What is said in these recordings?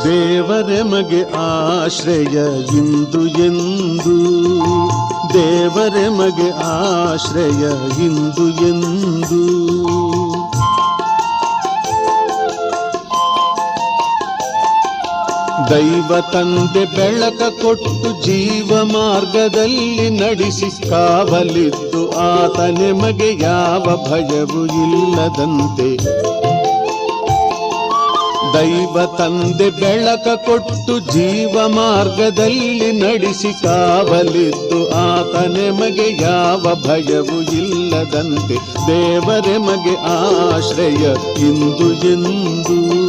ದೇವರೆಮಗೆ ಆಶ್ರಯ ಇಂದು ಎಂದು, ದೇವರೆಮಗೆ ಆಶ್ರಯ ಇಂದು ಎಂದು. ದೈವ ತಂದೆ ಬೆಳಕ ಕೊಟ್ಟು ಜೀವ ಮಾರ್ಗದಲ್ಲಿ ನಡೆಸಿ ಕಾವಲಿದ್ದು ಆತ ನಿಮಗೆ ಯಾವ ಭಯವೂ ಇಲ್ಲದಂತೆ. ದೈವ ತಂದೆ ಬೆಳಕ ಕೊಟ್ಟು ಜೀವ ಮಾರ್ಗದಲ್ಲಿ ನಡೆಸಿ ಕಾವಲಿದ್ದು ಆತ ನಿಮಗೆ ಯಾವ ಭಯವೂ ಇಲ್ಲದಂತೆ. ದೇವರೆಮಗೆ ಆಶ್ರಯ ಇಂದು ಎಂದು.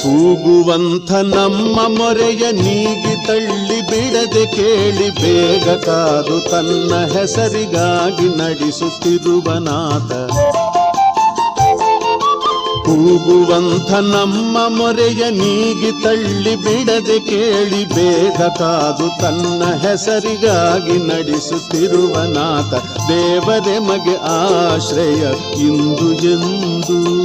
ಕೂಗುವಂಥ ನಮ್ಮ ಮೊರೆಯ ನೀಗಿ ತಳ್ಳಿ ಬಿಡದೆ ಕೇಳಿ ಬೇಗ ಕಾದು ತನ್ನ ಹೆಸರಿಗಾಗಿ ನಡೆಸುತ್ತಿರುವನಾಥ. ಕೂಗುವಂಥ ನಮ್ಮ ಮೊರೆಯ ನೀಗಿ ತಳ್ಳಿ ಬಿಡದೆ ಕೇಳಿ ಬೇಗ ಕಾದು ತನ್ನ ಹೆಸರಿಗಾಗಿ ನಡೆಸುತ್ತಿರುವನಾಥ. ದೇವರೆಮಗೆ ಆಶ್ರಯ ಇಂದು ಎಂದು.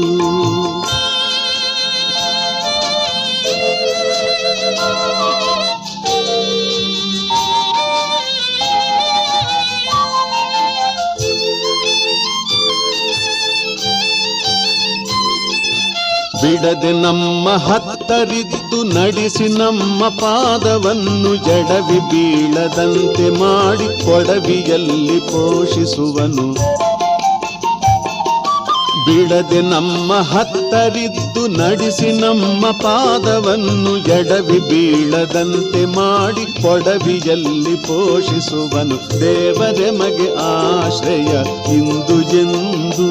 ಬಿಡದೆ ನಮ್ಮ ಹತ್ತರಿದ್ದು ನಡೆಸಿ ನಮ್ಮ ಪಾದವನ್ನು ಜಡವಿ ಬೀಳದಂತೆ ಮಾಡಿ ಕೊಡವಿಯಲ್ಲಿ ಪೋಷಿಸುವನು. ಬಿಡದೆ ನಮ್ಮ ಹತ್ತರಿದ್ದು ನಡೆಸಿ ನಮ್ಮ ಪಾದವನ್ನು ಎಡವಿ ಬೀಳದಂತೆ ಮಾಡಿ ಕೊಡವಿಯಲ್ಲಿ ಪೋಷಿಸುವನು. ದೇವರೆಮಗೆ ಆಶ್ರಯ ಇಂದು ಎಂದು,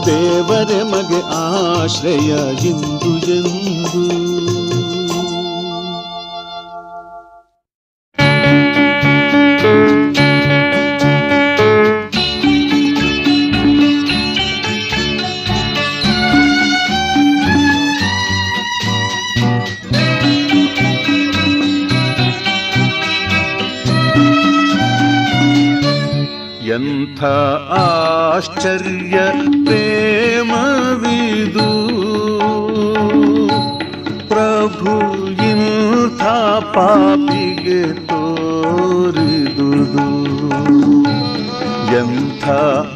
ದೇವರೆಮಗೆ ಆಶ್ರಯ ಇಂದು ಎಂದು. ಎಂಥ ಆಶ್ಚರ್ಯ ಪ್ರೇಮವಿದು ಪ್ರಭು ಇಂಥ ಪಾಪಿಗೆ ತೋರಿದುದು. ಎಂಥ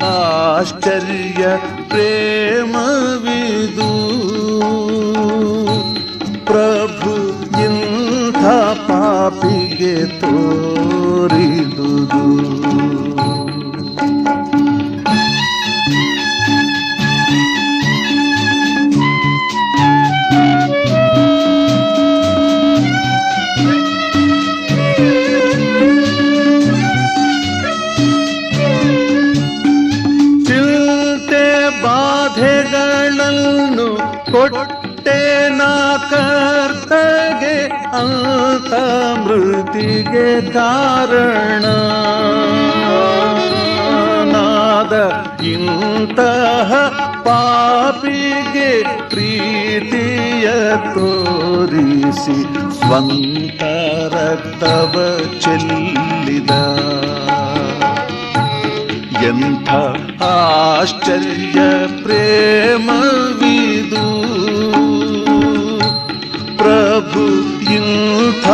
ಆಶ್ಚರ್ಯ ಪ್ರೇಮವಿದು ಪ್ರಭು ಇಂಥ ಪಾಪಿಗೆ ತೋರಿದುದು. ಬಾಧೆಗಳನ್ನು ಕೊಟ್ಟೆ ನಾ ಕರ್ತಗೆ ಅಂತ ಮೃತಿಗೆ ಕಾರಣ ನಾದ. ಇಂತಹ ಪಾಪಿಗೆ ಪ್ರೀತಿಯ ತೋರಿಸಿ ಸ್ವಂತ ರಕ್ತವ ಚೆಲ್ಲಿದ. ಎಂಥ ಆಶ್ಚರ್ಯ ಪ್ರೇಮವಿದು ಪ್ರಭು ಇಂಥ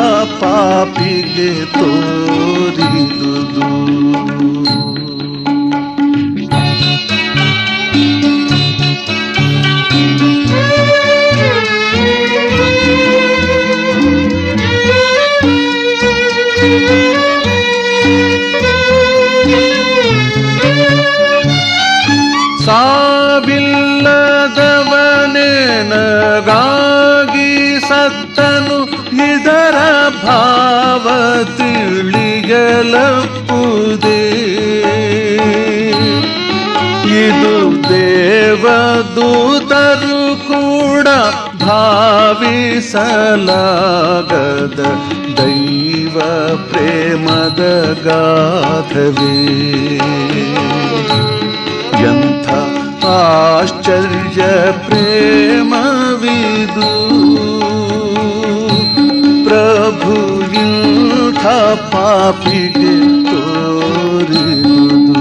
ಪಾಪಿಗೆ ತೋರಿದುದು. ಸಾವಿಲ್ಲದವನೇ ನಗಾಗಿ ಸತ್ತನು, ಇದರ ಭಾವ ತಿಳಿಯಲಪ್ಪುದೇ. ಇದು ದೇವದೂತರು ಕೂಡ ಭಾವಿಸಲಾಗದ ದೈವ ಪ್ರೇಮದ ಗಾಥವೇ. ಎಂಥ ಆಶ್ಚರ್ಯ ಪ್ರೇಮವಿದು ಪಾಪಿಗೆ ತೋರಿದುದು.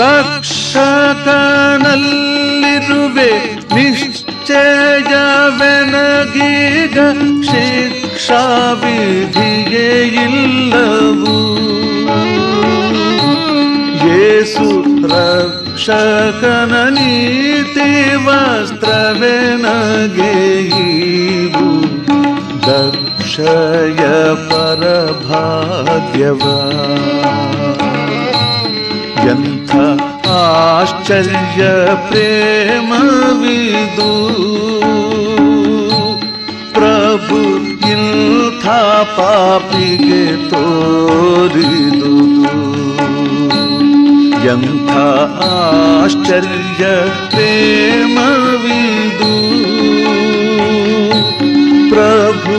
ರಕ್ಷಕನಲ್ಲಿರುವೆ ನಿಶ್ಚಯವೆನಗೀಗ, ಶಿಕ್ಷಾ ವಿಧಿಯೇ ಇಲ್ಲವು. ಯೇಸು ರಕ್ಷಕನ ನೀತಿ ವಸ್ತ್ರವೆನಗೆ ಇವು, ದಕ್ಷಯ ಪರಭಾಗ್ಯವ. ಎಂಥ ಆಶ್ಚರ್ಯ ಪ್ರೇಮವಿದು, ಪ್ರಭು ಇಂಥ ಪಾಪಿಗೆ ತೋರಿದುದು. ಎಂಥ ಆಶ್ಚರ್ಯ ಪ್ರೇಮವಿದು, ಪ್ರಭು